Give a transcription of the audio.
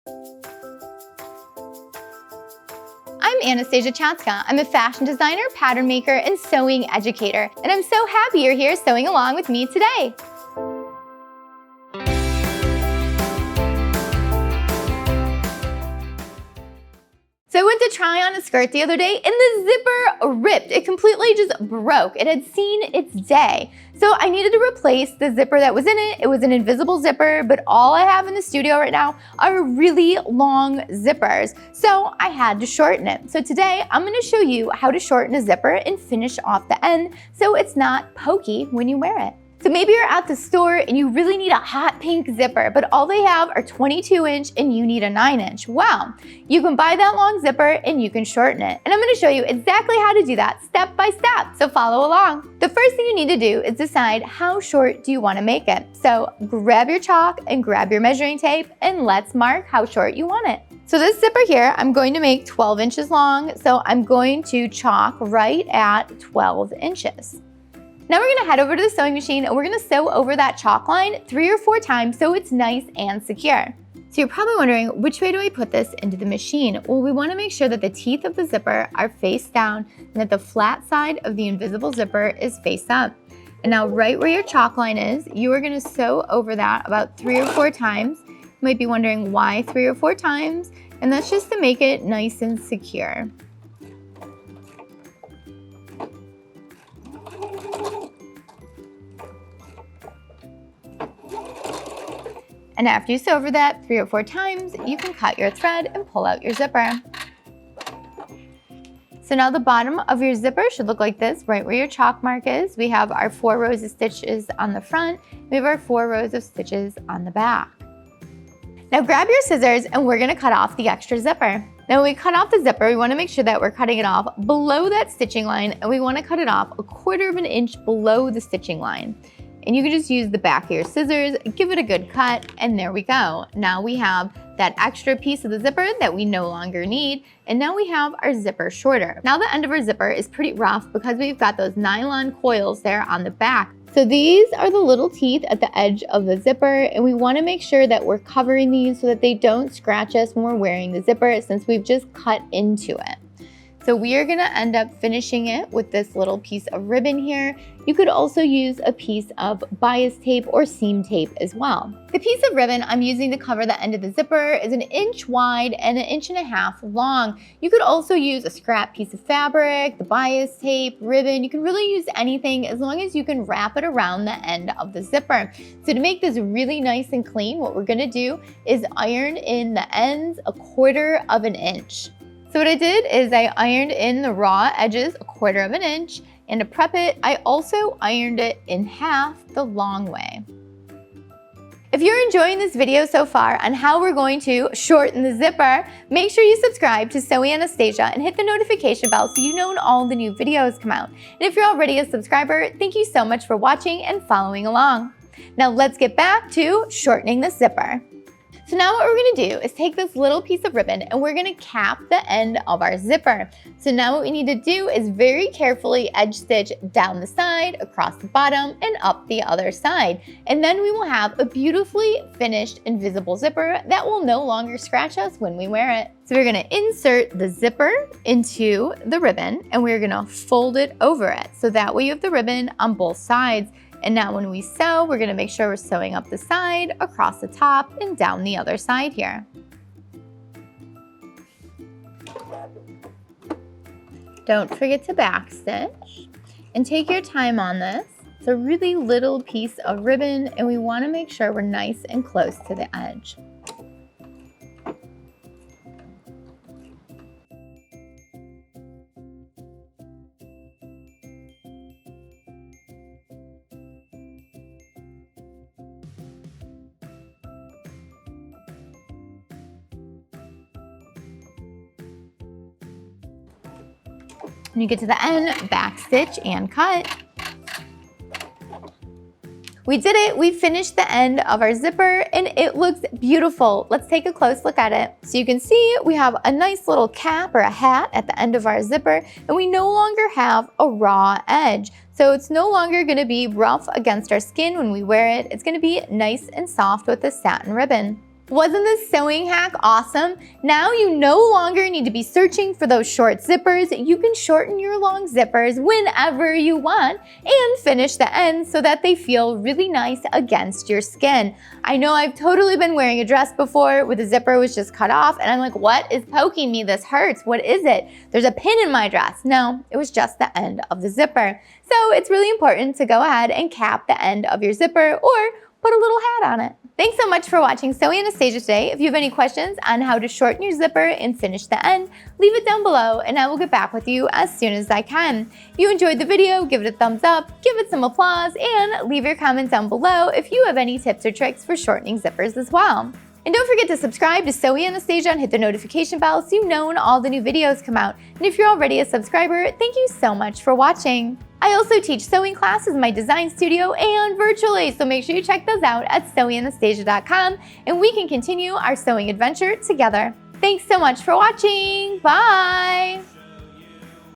I'm Anastasia Chatzka. I'm a fashion designer, pattern maker, and sewing educator, and I'm so happy you're here sewing along with me today. So I went to try on a skirt the other day and the zipper ripped. It completely just broke. It had seen its day. So I needed to replace the zipper that was in it. It was an invisible zipper, but all I have in the studio right now are really long zippers. So I had to shorten it. So today I'm gonna show you how to shorten a zipper and finish off the end so it's not pokey when you wear it. So maybe you're at the store and you really need a hot pink zipper, but all they have are 22-inch and you need a 9-inch. Well, you can buy that long zipper and you can shorten it. And I'm gonna show you exactly how to do that step by step, so follow along. The first thing you need to do is decide how short do you wanna make it. So grab your chalk and grab your measuring tape and let's mark how short you want it. So this zipper here, I'm going to make 12 inches long, so I'm going to chalk right at 12 inches. Now we're gonna head over to the sewing machine and we're gonna sew over that chalk line 3 or 4 times so it's nice and secure. So you're probably wondering, which way do I put this into the machine? Well, we wanna make sure that the teeth of the zipper are face down and that the flat side of the invisible zipper is face up. And now right where your chalk line is, you are gonna sew over that about 3 or 4 times. You might be wondering why 3 or 4 times, and that's just to make it nice and secure. And after you sew over that 3 or 4 times, you can cut your thread and pull out your zipper. So now the bottom of your zipper should look like this, right where your chalk mark is. We have our 4 rows of stitches on the front. We have our 4 rows of stitches on the back. Now grab your scissors and we're gonna cut off the extra zipper. Now when we cut off the zipper, we wanna make sure that we're cutting it off below that stitching line, and we wanna cut it off 1/4 of an inch below the stitching line. And you can just use the back of your scissors, give it a good cut, and there we go. Now we have that extra piece of the zipper that we no longer need, and now we have our zipper shorter. Now the end of our zipper is pretty rough because we've got those nylon coils there on the back. So these are the little teeth at the edge of the zipper, and we wanna make sure that we're covering these so that they don't scratch us when we're wearing the zipper since we've just cut into it. So we are gonna end up finishing it with this little piece of ribbon here. You could also use a piece of bias tape or seam tape as well. The piece of ribbon I'm using to cover the end of the zipper is 1 inch wide and 1.5 inches long. You could also use a scrap piece of fabric, the bias tape, ribbon. You can really use anything as long as you can wrap it around the end of the zipper. So to make this really nice and clean, what we're gonna do is iron in the ends 1/4 of an inch. So what I did is I ironed in the raw edges 1/4 of an inch, and to prep it, I also ironed it in half the long way. If you're enjoying this video so far on how we're going to shorten the zipper, make sure you subscribe to Sew Anastasia and hit the notification bell so you know when all the new videos come out. And if you're already a subscriber, thank you so much for watching and following along. Now let's get back to shortening the zipper. So now what we're gonna do is take this little piece of ribbon and we're gonna cap the end of our zipper. So now what we need to do is very carefully edge stitch down the side, across the bottom, and up the other side. And then we will have a beautifully finished invisible zipper that will no longer scratch us when we wear it. So we're gonna insert the zipper into the ribbon and we're gonna fold it over it. So that way you have the ribbon on both sides. And now when we sew, we're gonna make sure we're sewing up the side, across the top, and down the other side here. Don't forget to backstitch and take your time on this. It's a really little piece of ribbon and we wanna make sure we're nice and close to the edge. When you get to the end, backstitch and cut. We did it, we finished the end of our zipper and it looks beautiful. Let's take a close look at it. So you can see we have a nice little cap or a hat at the end of our zipper and we no longer have a raw edge. So it's no longer gonna be rough against our skin when we wear it. It's gonna be nice and soft with the satin ribbon. Wasn't this sewing hack awesome? Now you no longer need to be searching for those short zippers. You can shorten your long zippers whenever you want and finish the ends so that they feel really nice against your skin. I know I've totally been wearing a dress before where the zipper was just cut off and I'm like, what is poking me? This hurts. What is it? There's a pin in my dress. No, it was just the end of the zipper. So it's really important to go ahead and cap the end of your zipper or put a little hat on it. Thanks so much for watching Sewing Anastasia today. If you have any questions on how to shorten your zipper and finish the end, leave it down below and I will get back with you as soon as I can. If you enjoyed the video, give it a thumbs up, give it some applause, and leave your comment down below if you have any tips or tricks for shortening zippers as well. And don't forget to subscribe to Sewing Anastasia and hit the notification bell so you know when all the new videos come out. And if you're already a subscriber, thank you so much for watching. I also teach sewing classes in my design studio and virtually, so make sure you check those out at sewinganastasia.com and we can continue our sewing adventure together. Thanks so much for watching. Bye!